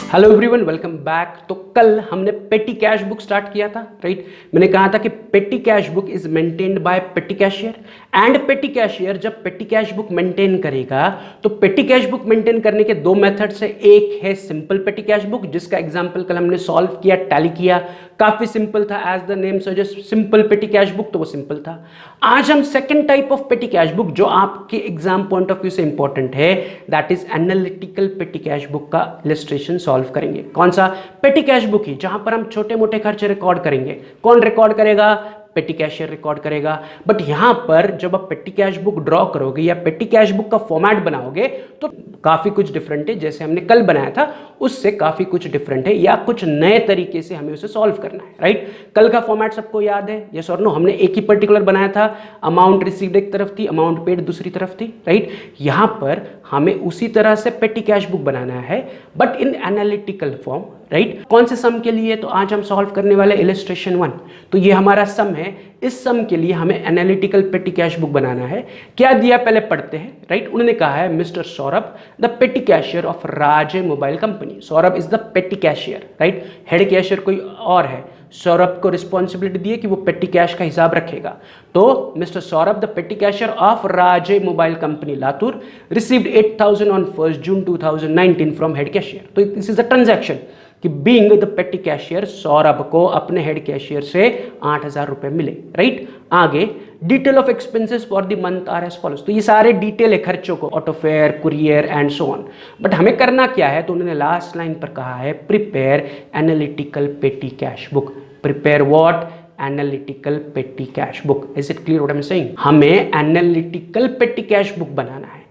Hello everyone, welcome back. तो कल हमने पेटी कैश बुक स्टार्ट किया था, राइट। मैंने कहा था कि पेटी cash book is maintained by पेटी कैशियर एंड पेटी कैशियर जब पेटी कैश बुक मेंटेन करेगा तो पेटी कैश बुक मेंटेन करने के दो मेथड्स है। एक है सिंपल पेटी कैश बुक, जिसका एग्जांपल कल हमने सॉल्व किया, टैली किया, काफी सिंपल था, as the name suggest simple petty cash book, तो वो सिंपल था। आज हम second type of petty cash book, जो आपके एग्जाम पॉइंट ऑफ व्यू से इंपॉर्टेंट है, that is analytical petty cash book का इलस्ट्रेशन सॉल्व करेंगे। कौन सा? पेटी कैश बुक ही, जहां पर हम छोटे मोटे खर्चे रिकॉर्ड करेंगे। कौन रिकॉर्ड करेगा? पेटी कैशियर रिकॉर्ड करेगा। बट यहां पर जब आप पेटी कैश बुक ड्रॉ करोगे या पेटी कैश बुक का फॉर्मेट बनाओगे तो काफी कुछ डिफरेंट है। जैसे हमने कल बनाया था उससे काफी कुछ डिफरेंट है, या कुछ नए तरीके से हमें उसे सॉल्व करना है, राइट। कल का फॉर्मेट सबको याद है? यस और नो? हमने एक ही पर्टिकुलर बनाया था, अमाउंट रिसीव्ड एक तरफ थी, अमाउंट पेड दूसरी तरफ थी, राइट। यहां पर हमें उसी तरह से पेटी कैश बुक बनाना है, but in analytical form, right. कौन से सम के लिए? तो आज हम सॉल्व करने वाले इलस्ट्रेशन 1। तो ये हमारा सम है। इस सम के लिए हमें एनालिटिकल पेटी कैश बुक बनाना है। क्या दिया पहले पढ़ते हैं, राइट। उन्होंने कहा है मिस्टर सौरभ द पेटी cashier of Raje mobile company. Saurabh is the पेटी कैशियर, राइट। हेड कैशियर कोई और है। सौरभ को रिस्पॉन्सिबिलिटी दी है कि वो पेटी कैश का हिसाब रखेगा। तो मिस्टर सौरभ द पेटी cashier of Raje mobile company Latur received 8,000 on 1 June 2019 from head cashier. तो दिस इज द ट्रांजैक्शन कि बीइंग द पेटी कैशियर सौरभ को अपने हेड कैशियर से 8,000 रुपए मिले, राइट। आगे detail of expenses for the month are as follows. तो ये सारे डिटेल है खर्चों को, auto fare, courier and so on. But हमें करना क्या है? तो उन्होंने लास्ट लाइन पर कहा है prepare analytical petty cash book. Prepare what? Analytical petty cash book. Is it clear what I am saying? हमें एनालिटिकल पेटी कैश बुक बनाना है।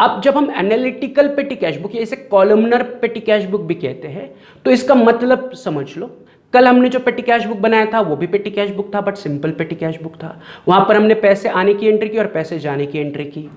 अब जब हम एनालिटिकल पेटी कैश बुक या इसे कॉलमनर पेटी कैश बुक भी कहते हैं, तो इसका मतलब समझ लो। कल हमने जो पेटी कैश बुक बनाया था वो भी पेटी कैश बुक था, but simple petty cash book था। वहां पर हमने पैसे आने की एंट्री की और पैसे जाने की एंट्री की।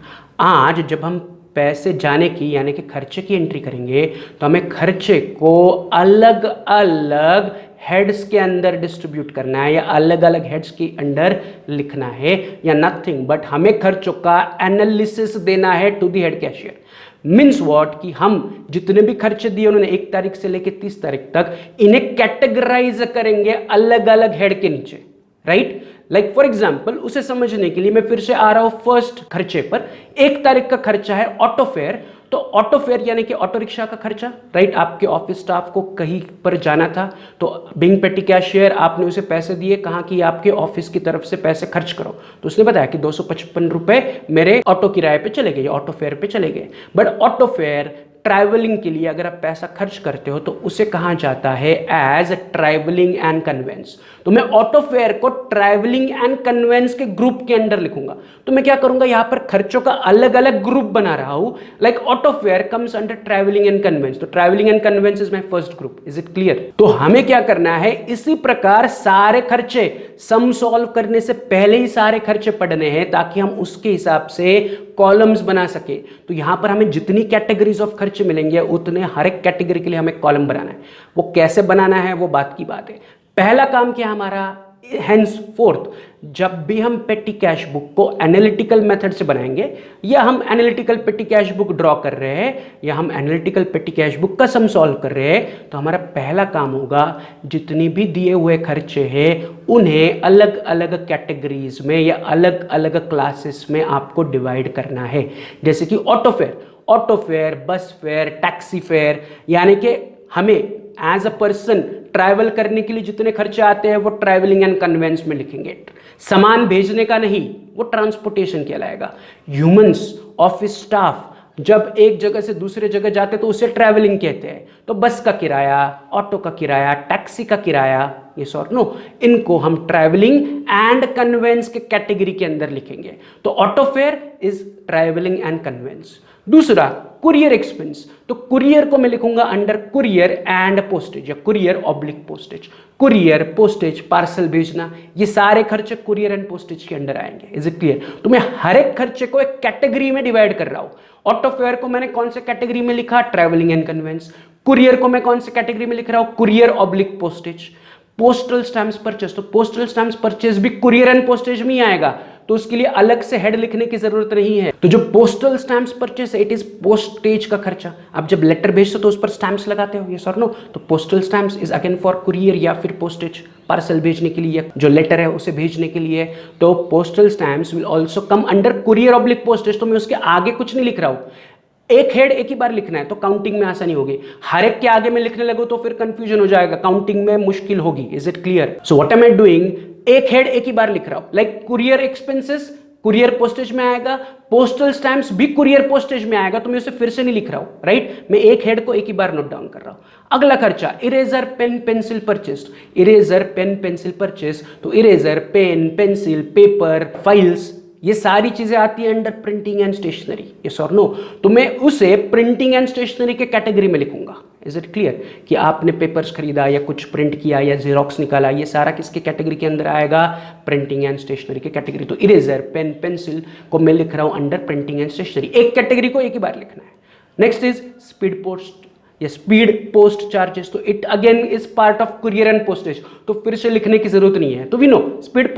आज जब हम पैसे जाने की यानी कि खर्चे की एंट्री करेंगे तो हमें खर्चे को अलग अलग हेड्स के अंदर डिस्ट्रीब्यूट करना है, या अलग अलग हेड्स के अंडर लिखना है, या नथिंग बट हमें खर्चों का एनालिसिस देना है to the head cashier. Means what? कि हम जितने भी खर्चे दिए उन्होंने 1 तारीख से लेकर 30 तारीख तक, इन्हें कैटेगराइज करेंगे अलग अलग हेड के नीचे, राइट। लाइक फॉर एग्जाम्पल, उसे समझने के लिए मैं फिर से आ रहा हूं फर्स्ट खर्चे पर। 1 तारीख का खर्चा है ऑटो फेयर। तो ऑटो फेयर यानी कि ऑटो रिक्शा का खर्चा, राइट। आपके ऑफिस स्टाफ को कहीं पर जाना था तो बीइंग पेटी कैशियर आपने उसे पैसे दिए, कहा कि आपके ऑफिस की तरफ से पैसे खर्च करो। तो उसने बताया कि 255 रुपए मेरे ऑटो किराए पे चले गए, ऑटो फेयर पे चले गए। बट ऑटो फेयर ट्रैवलिंग के लिए अगर आप पैसा खर्च करते हो तो उसे कहा जाता है एज ट्रैवलिंग एंड कन्वेंस। तो मैं ऑटो फेयर को ट्रैवलिंग एंड कन्वेंस के ग्रुप के अंदर लिखूंगा। तो मैं क्या करूंगा, यहां पर खर्चों का अलग अलग ग्रुप बना रहा हूं। Like auto fare comes under travelling and conveyance, तो travelling and conveyance is my first group. Is it clear? तो हमें क्या करना है, इसी प्रकार सारे खर्चे सम सॉल्व करने से पहले ही सारे खर्चे पढ़ने हैं, ताकि हम उसके हिसाब से कॉलम्स बना सके। तो यहां पर हमें जितनी कैटेगरीज ऑफ खर्चे मिलेंगे उतने हर एक कैटेगरी के लिए हमें कॉलम बनाना है। वो कैसे बनाना है वो बात की बात है। पहला काम क्या हमारा, हेंस फोर्थ, जब भी हम पेटी कैश बुक को एनालिटिकल मेथड से बनाएंगे, या हम analytical petty cash book draw कर रहे हैं, या हम एनालिटिकल पेटी कैश बुक का सम सॉल्व कर रहे हैं, तो हमारा पहला काम होगा जितनी भी दिए हुए खर्चे हैं उन्हें अलग अलग कैटेगरीज में या अलग अलग क्लासेस में आपको डिवाइड करना है। जैसे कि ऑटो फेयर, बस फेयर, टैक्सी फेयर, यानी कि हमें एज अ पर्सन ट्रैवल करने के लिए जितने खर्चे आते हैं वो ट्रैवलिंग एंड कन्वेंस में लिखेंगे। सामान भेजने का नहीं, वो ट्रांसपोर्टेशन कहलाएगा। ह्यूमंस, ऑफिस स्टाफ जब एक जगह से दूसरे जगह जाते तो उसे ट्रैवलिंग कहते हैं। तो बस का किराया, ऑटो का किराया, टैक्सी का किराया, ये और नो, इनको हम ट्रैवलिंग एंड कन्वेंस के कैटेगरी के अंदर लिखेंगे। तो auto fare is travelling and conveyance. दूसरा कुरियर एक्सपेंस, तो कुरियर को मैं लिखूंगा अंडर कुरियर एंड पोस्टेज, या courier oblique postage. Courier, postage, parcel भेजना, ये सारे खर्चे कुरियर एंड पोस्टेज के अंडर आएंगे। Is it clear? तो मैं हर एक खर्चे को एक कैटेगरी में डिवाइड कर रहा हूं। ऑटो फेयर को मैंने कौन से कैटेगरी में लिखा? Travelling and conveyance. कुरियर को मैं कौन से कैटेगरी में लिख रहा हूं? Courier oblique postage. Postal stamps purchase, तो पोस्टल स्टैम्प्स परचेज भी कुरियर एंड पोस्टेज में ही आएगा। तो उसके लिए अलग से हेड लिखने की जरूरत नहीं है। तो जो पोस्टल स्टैम्प्स परचेस है इट इज पोस्टेज का खर्चा। आप जब लेटर भेजते हो तो उस पर स्टैम्प्स लगाते हो, यस और नो? तो postal stamps is again for courier या फिर पोस्टेज, पार्सल भेजने के लिए, जो लेटर है उसे भेजने के लिए। तो postal stamps will also come under courier oblique postage. तो मैं उसके आगे कुछ नहीं लिख रहा हूं, एक हेड एक ही बार लिखना है तो काउंटिंग में आसानी होगी। हर एक के आगे में लिखने लगो तो फिर कंफ्यूजन हो जाएगा, काउंटिंग में मुश्किल होगी। Is it clear? So what am I doing, एक हेड एक ही बार लिख रहा हूं। Like courier expenses courier postage में आएगा, पोस्टल स्टैम्प्स भी कुरियर पोस्टेज में आएगा, तो मैं उसे फिर से नहीं लिख रहा हूं, राइट? मैं एक हेड को एक ही बार नोट डाउन कर रहा हूं। अगला खर्चा, eraser pen pencil purchase. Eraser pen pencil purchase, तो eraser pen pencil paper files ये सारी चीजें आती है under printing and stationery, yes और नो? तो मैं उसे प्रिंटिंग एंड स्टेशनरी के कैटेगरी में लिखूंगा। इज इट क्लियर कि आपने पेपर्स खरीदा या कुछ प्रिंट किया या जेरोक्स निकाला, ये सारा किसके कैटेगरी के अंदर आएगा? प्रिंटिंग एंड स्टेशनरी के कैटेगरी। तो इरेजर पेन पेंसिल को मैं लिख रहा हूं अंडर प्रिंटिंग एंड स्टेशनरी, एक कैटेगरी को एक ही बार लिखना है। नेक्स्ट इज स्पीड पोस्ट या स्पीड पोस्ट चार्जेस। तो it again is part of courier and postage, तो फिर से लिखने की जरूरत नहीं है। तो वी नो स्पीड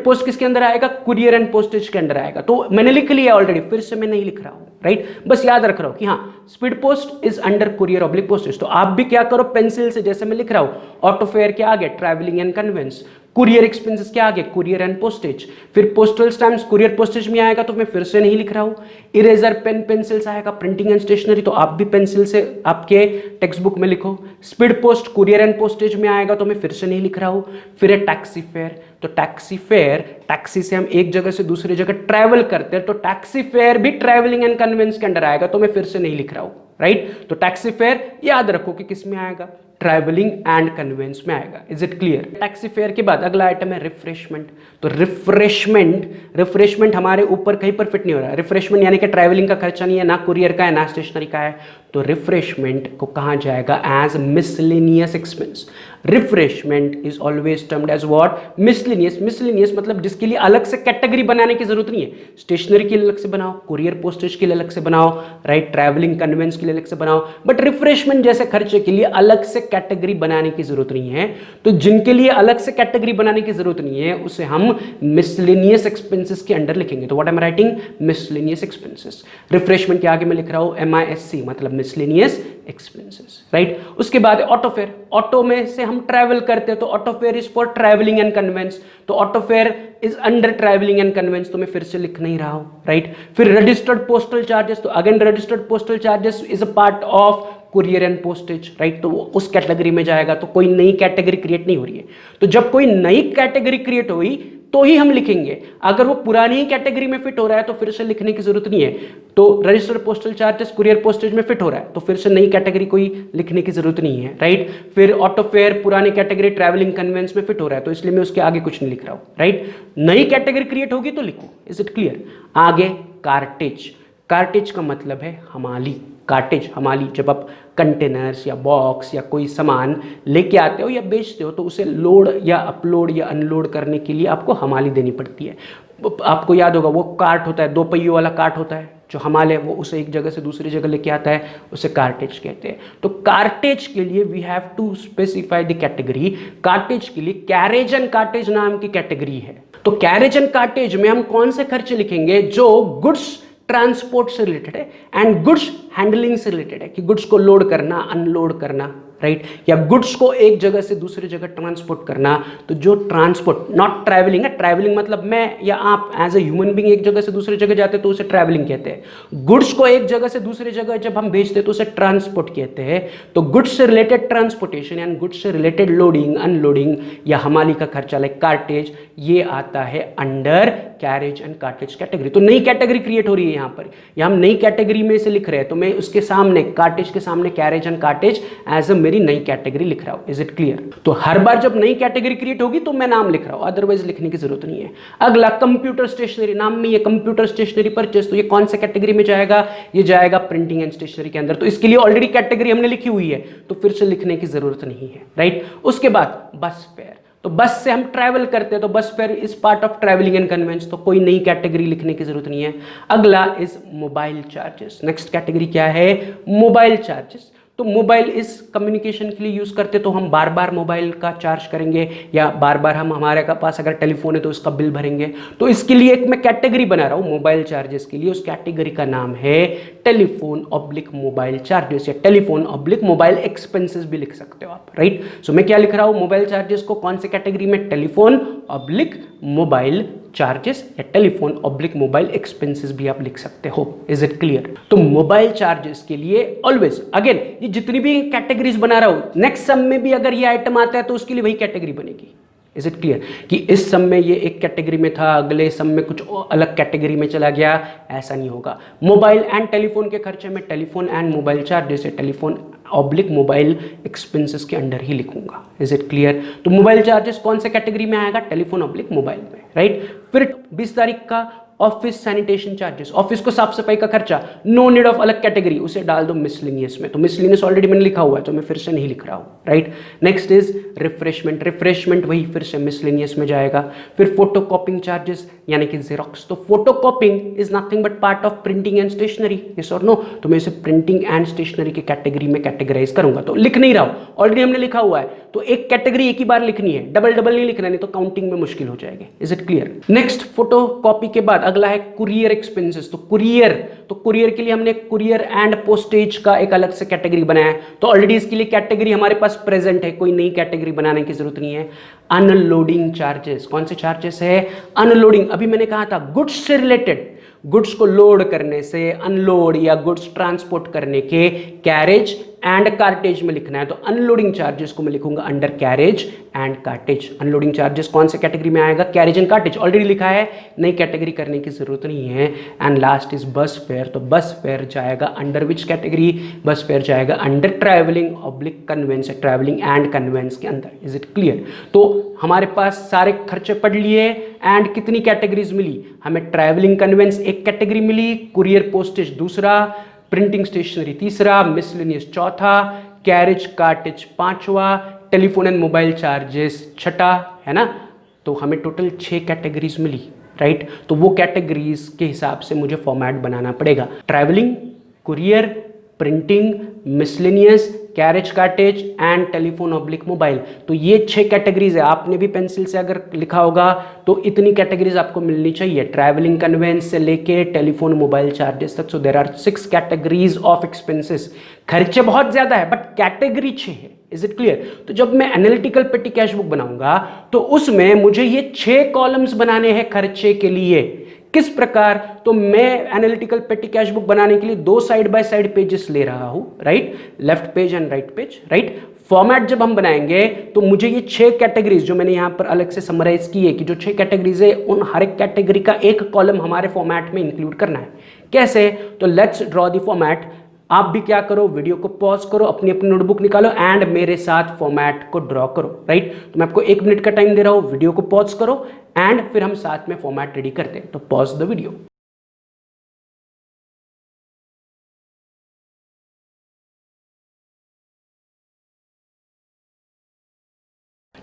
पोस्ट किसके अंदर आएगा? कुरियर एंड पोस्टेज के अंदर आएगा। तो मैंने लिख लिया ऑलरेडी, फिर से मैं नहीं लिख रहा हूं, राइट? बस याद रख रहा हूं कि हाँ speed post is under courier oblique postage. तो आप भी क्या करो, पेंसिल से जैसे मैं लिख रहा हूं, ऑटो फेयर के आगे travelling and conveyance, courier expenses के आगे कुरियर एंड पोस्टेज, फिर पोस्टल स्टैम्प्स कुरियर पोस्टेज में आएगा तो मैं फिर से नहीं लिख रहा हूं। इरेजर पेन पेंसिल्स आएगा प्रिंटिंग एंड स्टेशनरी, तो आप भी पेंसिल से आपके टेक्स्ट बुक में लिखो। Speed post courier and postage में आएगा तो मैं फिर से नहीं लिख रहा हूं। फिर है टैक्सी फेयर, तो टैक्सी फेयर, टैक्सी से हम एक जगह से दूसरी जगह ट्रैवल करते हैं, तो टैक्सी फेयर भी ट्रैवलिंग एंड कन्वेंस के अंदर आएगा, तो मैं फिर से नहीं लिख रहा हूं, राइट? तो टैक्सी फेयर याद रखो कि किस में आएगा? ट्रैवलिंग एंड कन्वेंस में आएगा। Is it clear? Taxi fare के बाद अगला आइटम है रिफ्रेशमेंट। तो रिफ्रेशमेंट हमारे ऊपर कहीं पर फिट नहीं हो रहा है। रिफ्रेशमेंट यानी कि ट्रैवलिंग का खर्चा नहीं है, ना कुरियर का है ना स्टेशनरी का है, तो रिफ्रेशमेंट को कहा जाएगा as miscellaneous expense. Refreshment is always termed as what? Miscellaneous. Miscellaneous मतलब जिसके लिए अलग से कैटेगरी बनाने की जरूरत नहीं है। स्टेशनरी के लिए अलग से बनाओ, कुरियर पोस्टेज के लिए अलग से बनाओ, राइट? ट्रैवलिंग कन्वेंस के लिए अलग से बनाओ, बट रिफ्रेशमेंट जैसे खर्चे के लिए अलग से कैटेगरी बनाने की जरूरत नहीं है। तो जिनके लिए अलग से कैटेगरी बनाने की जरूरत नहीं है उसे हम मिसलेनियस एक्सपेंसेस के अंडर लिखेंगे। तो what I am writing? Miscellaneous expenses. Refreshment के आगे मैं लिख रहा हूं MISC, मतलब मिसलेनियस एक्सपेंसेस, राइट? उसके बाद ऑटो फेयर। ऑटो में से हम ट्रैवल करते हैं तो auto fare is for travelling and conveyance, तो auto fare is under travelling and conveyance, तो मैं फिर से लिख नहीं रहा हूं, राइट? फिर रजिस्टर्ड पोस्टल चार्जेस, तो again registered postal charges is a part of courier and postage, right? तो वो उस कैटेगरी में जाएगा, तो कोई नई कैटेगरी क्रिएट नहीं हो रही है। तो जब कोई नई कैटेगरी क्रिएट हुई तो ही हम लिखेंगे, अगर वो पुरानी कैटेगरी में फिट हो रहा है तो फिर से लिखने की जरूरत नहीं है। तो registered postal charges courier postage में फिट हो रहा है तो फिर से नई कैटेगरी कोई लिखने की जरूरत नहीं है, राइट? फिर ऑटो फेयर पुरानी कैटेगरी ट्रैवलिंग कन्वेंस में फिट हो रहा है तो इसलिए मैं उसके आगे कुछ नहीं लिख रहा हूं, राइट? नई कैटेगरी क्रिएट होगी तो लिखो। Is it clear? आगे कार्टेज। कार्टेज का मतलब है हमाली। कार्टेज हमाली, जब आप कंटेनर्स या बॉक्स या कोई सामान लेके आते हो या बेचते हो तो उसे लोड या अपलोड या अनलोड करने के लिए आपको हमाली देनी पड़ती है। आपको याद होगा वो कार्ट होता है, 2 पहियों वाला कार्ट होता है जो हमाल है, वो उसे एक जगह से दूसरी जगह लेके आता है, उसे कार्टेज कहते हैं। तो कार्टेज के लिए we have to specify the category. Cartage के लिए कैरेज एंड कार्टेज नाम की कैटेगरी है। तो कैरेज एंड कार्टेज में हम कौन से खर्चे लिखेंगे? जो गुड्स ट्रांसपोर्ट से रिलेटेड है एंड गुड्स हैंडलिंग से रिलेटेड है, कि गुड्स को लोड करना अनलोड करना, राइट? या गुड्स को एक जगह से दूसरी जगह ट्रांसपोर्ट करना। तो जो ट्रांसपोर्ट, नॉट ट्रैवलिंग है, ट्रैवलिंग मतलब मैं या आप एज ए ह्यूमन बीइंग एक जगह से दूसरी जगह जाते हैं तो उसे ट्रैवलिंग कहते हैं। गुड्स को एक जगह से दूसरी जगह जब हम भेजते हैं तो उसे ट्रांसपोर्ट कहते हैं। तो गुड्स से रिलेटेड ट्रांसपोर्टेशन एंड गुड्स से रिलेटेड लोडिंग अनलोडिंग या हमाली का खर्चा लाइक कार्टेज, ये आता है under carriage and cartridge category. तो नई कैटेगरी क्रिएट हो रही है यहाँ पर, या हम नई कैटेगरी में से लिख रहे हैं तो मैं उसके सामने कार्टेज के सामने carriage and cartage as a मेरी नई कैटेगरी लिख रहा हूं। Is it clear? तो हर बार जब नई कैटेगरी क्रिएट होगी तो मैं नाम लिख रहा हूं, अदरवाइज लिखने की जरूरत नहीं है। अगला कंप्यूटर स्टेशनरी, नाम में ये कंप्यूटर स्टेशनरी परचेस, तो ये कौन से कैटेगरी में जाएगा? ये जाएगा प्रिंटिंग एंड स्टेशनरी के अंदर। तो इसके लिए ऑलरेडी कैटेगरी हमने लिखी हुई है तो फिर से लिखने की जरूरत नहीं है, राइट? उसके बाद बस फेयर, तो बस से हम ट्रैवल करते हैं तो bus fare is part of travelling and conveyance, तो कोई नई कैटेगरी लिखने की जरूरत नहीं है। अगला is mobile charges. Next category क्या है? Mobile charges. तो मोबाइल इस कम्युनिकेशन के लिए यूज़ करते, तो हम बार बार मोबाइल का चार्ज करेंगे या बार बार हम हमारे पास अगर टेलीफोन है तो उसका बिल भरेंगे। तो इसके लिए एक मैं कैटेगरी बना रहा हूँ मोबाइल चार्जेस के लिए, उस कैटेगरी का नाम है टेलीफोन ऑब्लिक मोबाइल चार्जेस या टेलीफोन ऑब्लिक मोबाइल एक्सपेंसेस भी लिख सकते हो आप, राइट। सो मैं क्या लिख रहा हूँ, मोबाइल चार्जेस को कौन से कैटेगरी में, टेलीफोन ऑब्लिक मोबाइल चार्जेस या टेलीफोन ऑब्लिक मोबाइल एक्सपेंसेस भी आप लिख सकते हो। Is it clear? तो मोबाइल चार्जेस के लिए ऑलवेज अगेन ये जितनी भी कैटेगरीज बना रहा हूं, नेक्स्ट सम में भी अगर ये आइटम आता है तो उसके लिए वही कैटेगरी बनेगी। इज इट क्लियर कि इस सम में ये एक कैटेगरी में था, अगले सम में कुछ अलग कैटेगरी में चला गया, ऐसा नहीं होगा। मोबाइल एंड टेलीफोन के खर्चे में टेलीफोन एंड मोबाइल चार्जेस या टेलीफोन ऑब्लिक मोबाइल एक्सपेंसेस के अंडर ही लिखूंगा। Is it clear? तो मोबाइल चार्जेस कौन से कैटेगरी में आएगा, टेलीफोन ऑब्लिक मोबाइल में, राइट। फिर 20 तारीख का ऑफिस सैनिटेशन चार्जेस, ऑफिस को साफ सफाई का खर्चा, नो नीड ऑफ अलग कैटेगरी, उसे डाल दो मिसलिनियस में। तो मिसलिनियस ऑलरेडी मैंने लिखा हुआ है तो मैं फिर से नहीं लिख रहा हूँ, right. Next is refreshment, refreshment वही फिर से मिसलिनियस में जाएगा। फिर फोटो कॉपिंग चार्जेस यानी कि जेरोक्स, तो photo copying is nothing but part of printing and stationery, yes और नो, तो मैं इसे प्रिंटिंग एंड स्टेशनरी के कैटेगरी में कैटेगराइज करूंगा। तो लिख नहीं रहा हूं, ऑलरेडी हमने लिखा हुआ है, तो एक कैटेगरी एक ही बार लिखनी है, डबल डबल नहीं लिखना, नहीं तो काउंटिंग में मुश्किल हो जाएगी। Is it clear? Next photo copy के बाद अगला है कुरियर एक्सपेंसेस। तो कुरियर के लिए हमने कुरियर एंड पोस्टेज का एक अलग से कैटेगरी बनाया है, तो ऑलरेडी इसके लिए कैटेगरी हमारे पास प्रेजेंट है, कोई नई कैटेगरी बनाने की जरूरत नहीं है। अनलोडिंग चार्जेस, कौन से चार्जेस है, अनलोडिंग, अभी मैंने कहा था गुड्स से रिलेटेड, गुड्स को लोड करने से, अनलोड या गुड्स ट्रांसपोर्ट करने के कैरेज एंड कार्टेज में लिखना है। तो अनलोडिंग चार्जेस को मैं लिखूंगा under carriage and cartridge. Unloading charges कौन से कैटेगरी में आएगा, कैरेज एंड कार्टेज, ऑलरेडी लिखा है, नई कैटेगरी करने की जरूरत नहीं है। And last is bus fare, तो बस फेयर जाएगा under which category, bus fare जाएगा under travelling oblique conveyance, travelling and conveyance के अंदर। Is it clear? तो हमारे पास सारे खर्चे पढ़ लिए एंड कितनी कैटेगरीज मिली हमें, ट्रैवलिंग कन्वेंस एक कैटेगरी मिली, कुरियर पोस्टेज दूसरा, प्रिंटिंग स्टेशनरी तीसरा, मिसलेनियस चौथा, कैरेज कार्टेज पांचवा, टेलीफोन एंड मोबाइल चार्जेस छठा, है ना। तो हमें टोटल 6 कैटेगरीज मिली, राइट। तो वो कैटेगरीज के हिसाब से मुझे फॉर्मेट बनाना पड़ेगा, travelling, courier, printing, miscellaneous, carriage cartage and telephone oblique mobile. तो ये 6 कैटेगरीज है, आपने भी पेंसिल से अगर लिखा होगा तो इतनी कैटेगरीज आपको मिलनी चाहिए, ट्रैवलिंग कन्वेंस से लेके टेलीफोन मोबाइल चार्जेस तक। So there are 6 categories of expenses. खर्चे बहुत ज्यादा है बट कैटेगरी 6 है। Is it clear? तो जब मैं एनालिटिकल पेटी कैश बुक बनाऊंगा तो उसमें मुझे ये 6 कॉलम्स बनाने हैं खर्चे के लिए। किस प्रकार? तो मैं एनालिटिकल पेटी कैश बुक बनाने के लिए 2 साइड बाय साइड पेजेस ले रहा हूं, right, left page and right page, right. Format जब हम बनाएंगे तो मुझे ये 6 कैटेगरीज जो मैंने यहां पर अलग से समराइज की है कि जो 6 कैटेगरीज है उन हर एक कैटेगरी का एक कॉलम हमारे फॉर्मेट में इंक्लूड करना है। कैसे? तो लेट्स ड्रॉ द फॉर्मेट। आप भी क्या करो, वीडियो को पॉज करो, अपनी अपनी नोटबुक निकालो एंड मेरे साथ फॉर्मेट को ड्रॉ करो, राइट। तो मैं आपको 1 मिनट का टाइम दे रहा हूं, वीडियो को पॉज करो एंड फिर हम साथ में फॉर्मेट रेडी करते हैं। तो पॉज द वीडियो।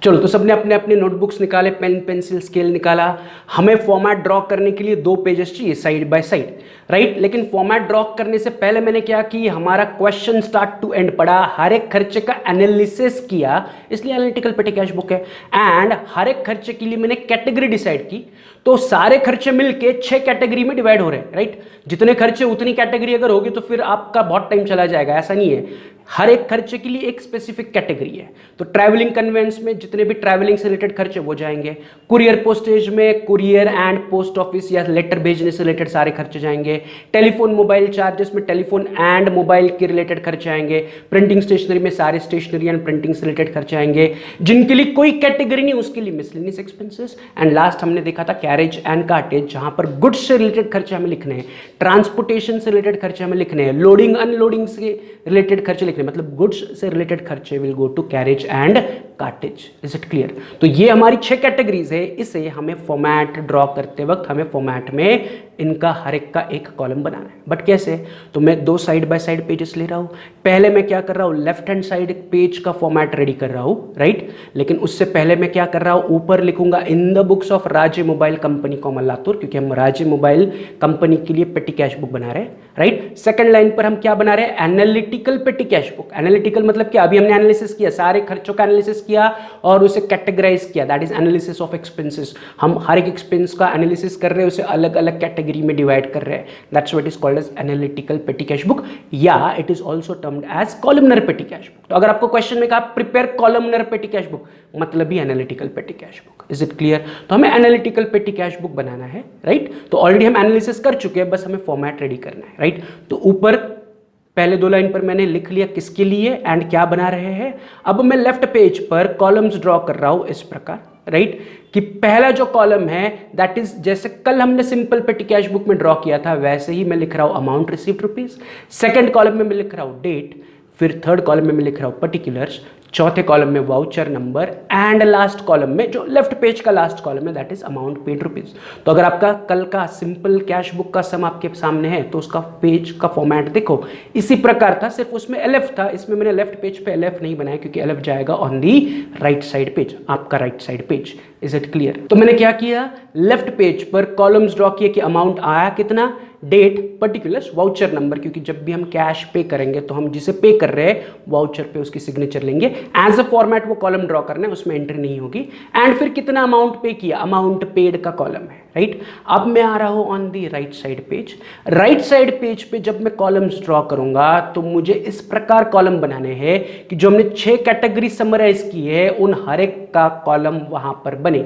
चलो, तो सबने अपने अपने नोटबुक्स निकाले, पेन पेंसिल स्केल निकाला। हमें फॉर्मेट ड्रॉ करने के लिए 2 पेजेस चाहिए साइड बाय साइड, राइट। लेकिन फॉर्मेट ड्रॉ करने से पहले मैंने क्या कि हमारा क्वेश्चन स्टार्ट टू एंड पढ़ा, हर एक खर्चे का एनालिसिस किया, इसलिए एनालिटिकल पेटी कैश बुक है। एंड हर एक खर्चे के लिए मैंने कैटेगरी डिसाइड की, तो सारे खर्चे मिलके 6 कैटेगरी में डिवाइड हो रहे हैं, राइट। जितने खर्चे उतनी कैटेगरी अगर होगी तो फिर आपका बहुत टाइम चला जाएगा, ऐसा नहीं है। हर एक खर्चे के लिए एक स्पेसिफिक कैटेगरी है। तो ट्रैवलिंग कन्वेंस में जितने भी ट्रैवलिंग से रिलेटेड खर्चे वो जाएंगे, कुरियर पोस्टेज में कुरियर एंड पोस्ट ऑफिस या लेटर भेजने से रिलेटेड सारे खर्चे जाएंगे, टेलीफोन मोबाइल चार्जेस में टेलीफोन एंड मोबाइल के रिलेटेड खर्चे आएंगे, प्रिंटिंग स्टेशनरी में सारे स्टेशनरी एंड प्रिंटिंग से रिलेटेड खर्चे आएंगे, जिनके लिए कोई कैटेगरी नहीं उसके लिए मिसलेनियस एक्सपेंसेस। एंड लास्ट हमने देखा था कैरेज एंड कार्टेज, जहां पर गुड्स से रिलेटेड खर्चे हमें लिखने हैं, ट्रांसपोर्टेशन से रिलेटेड खर्चे हमें लिखने हैं, लोडिंग अनलोडिंग से रिलेटेड खर्चे लिखने, मतलब गुड्स से रिलेटेड खर्चे will go to carriage and cartage. Is it clear? तो ये हमारी 6 कैटेगरीज है। इसे हमें फॉर्मेट ड्रॉ करते वक्त हमें फॉर्मेट में इनका हर एक का एक कॉलम बनाना है। बट कैसे? तो मैं 2 साइड बाय साइड पेजेस ले रहा हूं। पहले मैं क्या कर रहा हूं, लेफ्ट हैंड साइड पेज का फॉर्मेट रेडी कर रहा हूं, राइट। लेकिन उससे पहले मैं क्या कर रहा हूं, ऊपर लिखूंगा इन द बुक्स ऑफ राज्य मोबाइल कंपनी कॉमन लातूर, क्योंकि हम राज्य मोबाइल कंपनी के लिए पेटी कैश बुक बना रहे हैं, राइट। सेकंड लाइन पर हम क्या बना रहे हैं, analytical petty cash cash book. Analytical मतलब क्या, अभी हमने एनालिसिस किया, सारे खर्चों का एनालिसिस किया और उसे कैटेगराइज किया, that is analysis of expenses. हम हर एक एक्सपेंस का एनालिसिस कर रहे हैं, उसे अलग अलग कैटेगरी में डिवाइड कर रहे हैं, that's what is called as analytical petty cash book, या it is also termed as columnar petty cash book. तो अगर आपको क्वेश्चन में कहा prepare columnar petty cash book, मतलब ही analytical petty cash book. Is it clear? तो हमें एनालिटिकल पेटी कैश बुक बनाना है, राइट? तो ऑलरेडी हम एनालिसिस कर चुके हैं, बस हमें फॉर्मेट रेडी करना है, राइट? तो ऊपर पहले 2 लाइन पर मैंने लिख लिया किसके लिए एंड क्या बना रहे हैं। अब मैं लेफ्ट पेज पर कॉलम्स ड्रॉ कर रहा हूं इस प्रकार, राइट? कि पहला जो कॉलम है दैट इज जैसे कल हमने सिंपल पेटी कैश बुक में ड्रॉ किया था वैसे ही मैं लिख रहा हूं amount received rupees. Second column में मैं लिख रहा हूं डेट, फिर थर्ड कॉलम में मैं लिख रहा हूं पर्टिकुलर्स, चौथे कॉलम में voucher number and last column में जो लेफ्ट पेज का लास्ट कॉलम है that is amount paid rupees. तो अगर आपका कल का सिंपल कैश बुक का सम आपके सामने है तो उसका पेज का फॉर्मेट देखो इसी प्रकार था, सिर्फ उसमें एलएफ था, इसमें मैंने लेफ्ट पेज पे एलएफ नहीं बनाया क्योंकि एलएफ जाएगा on the right side page, आपका right side page. Is it clear? तो मैंने क्या किया, लेफ्ट पेज पर कॉलम्स ड्रॉ किए कि अमाउंट आया कितना, डेट, पर्टिकुलर्स, वाउचर नंबर, क्योंकि जब भी हम कैश पे करेंगे तो हम जिसे पे कर रहे हैं वाउचर पे उसकी सिग्नेचर लेंगे, एज अ फॉर्मेट वो कॉलम ड्रॉ करना है, उसमें एंट्री नहीं होगी। एंड फिर कितना अमाउंट पे किया, अमाउंट पेड का कॉलम है, राइट? अब मैं आ रहा हूं on the right side page. Right side page पे जब मैं कॉलम्स ड्रॉ करूंगा तो मुझे इस प्रकार कॉलम बनाने हैं कि जो हमने 6 कैटेगरी समराइज की है उन हर एक का कॉलम वहां पर बने,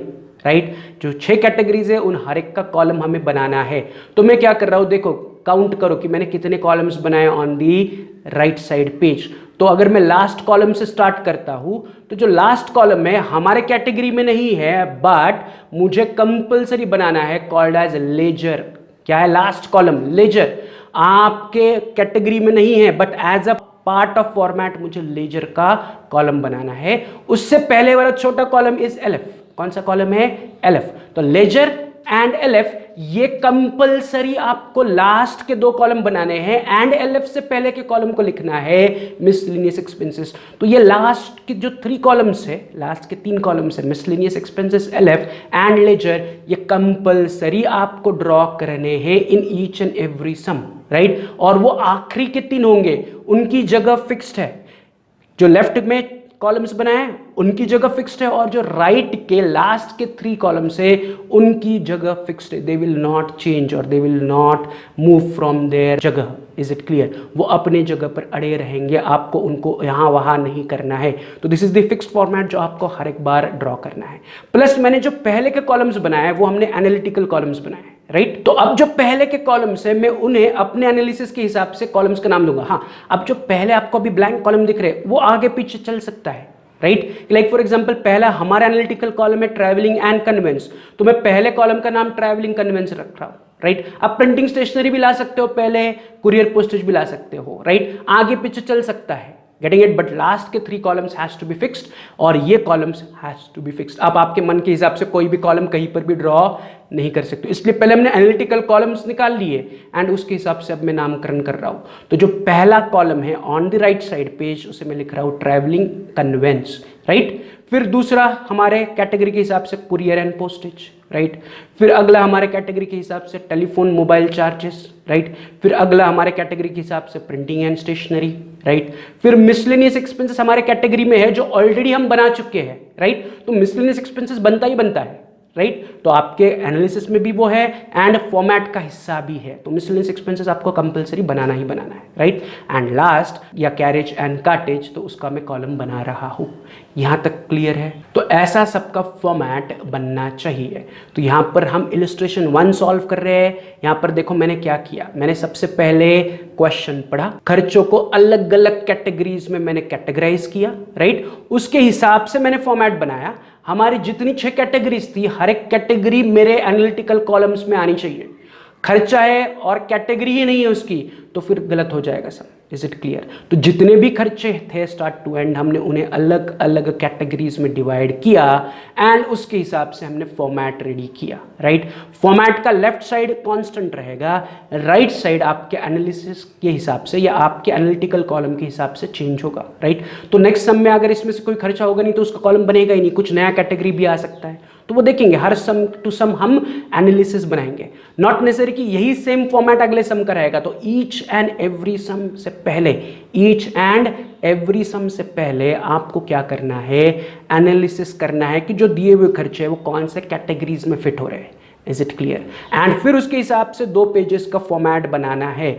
राइट? जो 6 कैटेगरीज है उन हर एक का कॉलम हमें बनाना है। तो मैं क्या कर रहा हूं, देखो काउंट करो कि मैंने कितने कॉलम्स बनाए on the right side page. तो अगर मैं लास्ट कॉलम से स्टार्ट करता हूं तो जो लास्ट कॉलम है हमारे कैटेगरी में नहीं है बट मुझे कंपल्सरी बनाना है, कॉल्ड एज लेजर। क्या है लास्ट कॉलम? लेजर। आपके कैटेगरी में नहीं है but as a part of format मुझे लेजर का कॉलम बनाना है। उससे पहले वाला छोटा कॉलम इज एलएफ। कौन सा कॉलम है? एलएफ। तो लेजर एंड एलएफ ये कंपलसरी आपको लास्ट के 2 कॉलम बनाने हैं एंड एलएफ से पहले के कॉलम को लिखना है मिसलेनियस एक्सपेंसेस। तो ये लास्ट के जो 3 कॉलम्स है, लास्ट के 3 कॉलम्स है miscellaneous expenses, LF and ledger, ये कंपलसरी आपको ड्रॉ करने हैं in each and every sum, right? और वो आखिरी के 3 होंगे, उनकी जगह फिक्स्ड है। जो लेफ्ट में कॉलम्स बनाए उनकी जगह फिक्स्ड है और जो राइट के लास्ट के 3 कॉलम्स है उनकी जगह फिक्स्ड है। दे विल नॉट चेंज और they will not move from there जगह। Is it clear? वो अपने जगह पर अड़े रहेंगे, आपको उनको यहाँ वहाँ नहीं करना है। तो this is the fixed format जो आपको हर एक बार ड्रॉ करना है। प्लस मैंने जो पहले के कॉलम्स बनाए हैं वो हमने एनालिटिकल कॉलम्स बनाए हैं, राइट? तो अब जो पहले के कॉलम्स है मैं उन्हें अपने एनालिसिस के हिसाब से कॉलम्स का नाम दूंगा। हाँ, अब जो पहले आपको अभी ब्लैंक कॉलम दिख रहे हैं वो आगे पीछे चल सकता है, राइट? लाइक फॉर एग्जांपल पहला हमारा एनालिटिकल कॉलम है ट्रैवलिंग एंड कन्वेंस, तो मैं पहले कॉलम का नाम ट्रैवलिंग कन्वेंस रख रहा हूं, राइट? आप प्रिंटिंग स्टेशनरी भी ला सकते हो पहले, कुरियर पोस्टेज भी ला सकते हो, राइट? आगे पीछे चल सकता है, गेटिंग इट? बट लास्ट के 3 columns has to be fixed और ये columns has to be fixed. आप आपके मन के हिसाब से कोई भी कॉलम कहीं पर भी ड्रॉ नहीं कर सकते, इसलिए पहले हमने एनालिटिकल कॉलम्स निकाल लिए एंड उसके हिसाब से अब मैं नामकरण कर रहा हूं। तो जो पहला कॉलम है on the right side page उसे मैं लिख रहा हूं ट्रैवलिंग कन्वेंस, राइट? फिर दूसरा हमारे कैटेगरी के हिसाब से कुरियर एंड पोस्टेज, राइट? फिर अगला हमारे कैटेगरी के हिसाब से टेलीफोन मोबाइल चार्जेस, राइट? फिर अगला हमारे कैटेगरी के हिसाब से प्रिंटिंग एंड स्टेशनरी, राइट? फिर मिसलेनियस एक्सपेंसेस हमारे कैटेगरी में है जो ऑलरेडी हम बना चुके हैं, राइट? तो मिसलेनियस एक्सपेंसेस बनता ही बनता है, राइट? तो आपके एनालिसिस में भी वो है एंड फॉर्मेट का हिस्सा भी है, तो मिसलेनियस एक्सपेंसेस आपको कंपलसरी बनाना ही बनाना है, राइट? एंड लास्ट या कैरेज एंड कार्टेज, तो उसका मैं कॉलम बना रहा हूं। यहां तक क्लियर है? तो ऐसा सबका फॉर्मेट बनना चाहिए। तो यहां पर हम इलस्ट्रेशन 1 सॉल्व कर रहे हैं। यहां पर देखो मैंने क्या किया, मैंने सबसे पहले क्वेश्चन पढ़ा, खर्चों को अलग अलग कैटेगरीज में मैंने कैटेगराइज किया, राइट? उसके हिसाब से मैंने फॉर्मेट बनाया। हमारी जितनी 6 कैटेगरीज थी हर एक कैटेगरी मेरे एनालिटिकल कॉलम्स में आनी चाहिए। खर्चा है और कैटेगरी ही नहीं है उसकी तो फिर गलत हो जाएगा सब। Is it clear? तो जितने भी खर्चे थे स्टार्ट टू एंड हमने उन्हें अलग अलग कैटेगरीज में डिवाइड किया एंड उसके हिसाब से हमने फॉर्मेट रेडी किया, राइट? फॉर्मेट का लेफ्ट साइड कांस्टेंट रहेगा, राइट साइड आपके एनालिसिस के हिसाब से या आपके एनालिटिकल कॉलम के हिसाब से चेंज होगा, राइट? तो नेक्स्ट सम में अगर इसमें से कोई खर्चा होगा नहीं तो उसका कॉलम बनेगा ही नहीं, कुछ नया कैटेगरी भी आ सकता है, तो वो देखेंगे। हर सम टू सम हम एनालिसिस बनाएंगे, नॉट नेसेसरी कि यही सेम फॉर्मेट अगले सम का रहेगा। तो ईच एंड एवरी सम से पहले ईच एंड एवरी सम से पहले आपको क्या करना है, एनालिसिस करना है कि जो दिए हुए खर्चे हैं वो कौन से कैटेगरीज में फिट हो रहे हैं। Is it clear? एंड फिर उसके हिसाब से 2 पेजेस का फॉर्मेट बनाना है।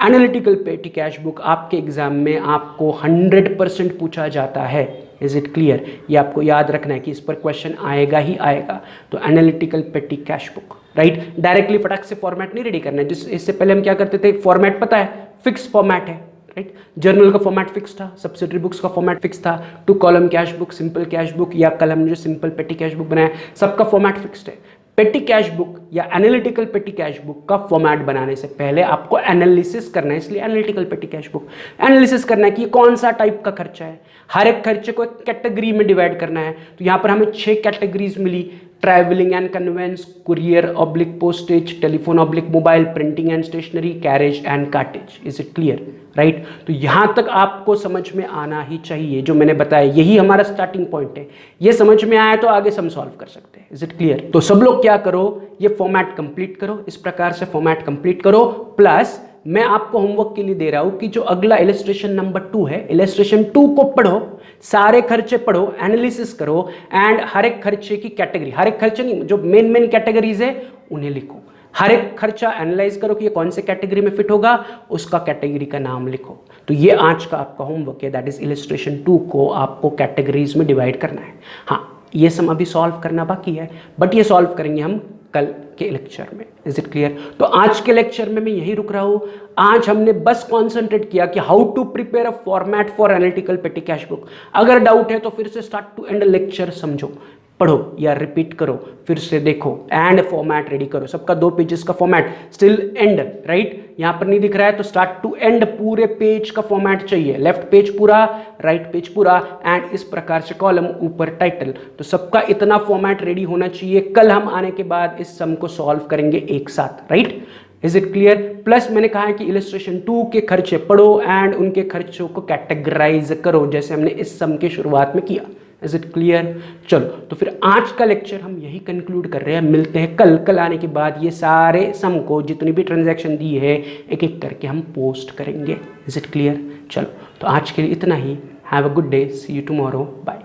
एनालिटिकल पेटी कैश बुक आपके एग्जाम में आपको 100% पूछा जाता है। Is it clear? ये आपको याद रखना है कि इस पर क्वेश्चन आएगा ही आएगा। तो analytical petty cash book, right, directly फटाक से फॉर्मेट नहीं रेडी करना है। इससे पहले हम क्या करते थे, फॉर्मेट पता है, फिक्स फॉर्मेट है, राइट। जर्नल का फॉर्मेट फिक्स था, सब्सिडरी बुक्स का फॉर्मेट फिक्स था, 2 column cash book, simple cash book, या कल हमने जो सिंपल पेटी कैश बुक बनाया, सबका फॉर्मेट फिक्स्ड है। पेटी कैश बुक या एनालिटिकल पेटी कैश बुक का फॉर्मेट बनाने से पहले आपको एनालिसिस करना है, इसलिए analytical petty cash book analysis करना है कि कौन सा टाइप का खर्चा है। हर एक खर्चे को एक कैटेगरी में डिवाइड करना है। तो यहाँ पर हमें 6 कैटेगरीज मिली, travelling and conveyance, courier oblique postage, telephone oblique mobile, printing and stationery, carriage and cartage. Is it clear? Right. तो यहाँ तक आपको समझ में आना ही चाहिए, जो मैंने बताया यही हमारा स्टार्टिंग पॉइंट है। ये समझ में आया तो आगे से हम सॉल्व कर सकते हैं। Is it clear? तो सब लोग क्या करो, ये फॉर्मेट कंप्लीट करो, इस प्रकार से फॉर्मेट कंप्लीट करो। प्लस मैं आपको होमवर्क के लिए दे रहा हूं कि जो अगला इलस्ट्रेशन नंबर 2 है, इलस्ट्रेशन 2 को पढ़ो, सारे खर्चे पढ़ो, एनालिसिस करो एंड हर एक खर्चे की कैटेगरी, हर एक खर्चे नहीं, जो मेन कैटेगरीज है उन्हें लिखो। हर एक खर्चा एनालाइज करो कि ये कौन से कैटेगरी में फिट होगा, उसका कैटेगरी का नाम लिखो। तो ये आज का आपका होमवर्क है, दैट इज इलस्ट्रेशन 2 को आपको कैटेगरीज में डिवाइड करना है। हाँ, ये सम अभी सॉल्व करना बाकी है, बट ये सॉल्व करेंगे हम कल के लेक्चर में। Is it clear? तो आज के लेक्चर में मैं यही रुक रहा हूं। आज हमने बस कॉन्सेंट्रेट किया कि how to prepare a format for analytical petty cash book. अगर डाउट है तो फिर से स्टार्ट टू एंड लेक्चर समझो, पढ़ो या रिपीट करो, फिर से देखो एंड फॉर्मेट रेडी करो। सबका 2 पेजेस का फॉर्मेट, स्टिल एंड, राइट, यहां पर नहीं दिख रहा है तो स्टार्ट टू एंड पूरे पेज का फॉर्मेट चाहिए। लेफ्ट पेज पूरा, राइट पेज पूरा एंड इस प्रकार से कॉलम, ऊपर टाइटल। तो सबका इतना फॉर्मेट रेडी होना चाहिए। कल हम आने के बाद इस सम को सॉल्व करेंगे एक साथ, right. Is it clear? Plus मैंने कहा है कि इलस्ट्रेशन 2 के खर्चे पढ़ो एंड उनके खर्चों को कैटेगराइज करो, जैसे हमने इस सम के शुरुआत में किया। Is it clear? चलो, तो फिर आज का लेक्चर हम यही कंक्लूड कर रहे हैं। मिलते हैं कल आने के बाद ये सारे सम को, जितनी भी ट्रांजैक्शन दी है, एक एक करके हम पोस्ट करेंगे। Is it clear? चलो, तो आज के लिए इतना ही। Have a good day, see you tomorrow, bye.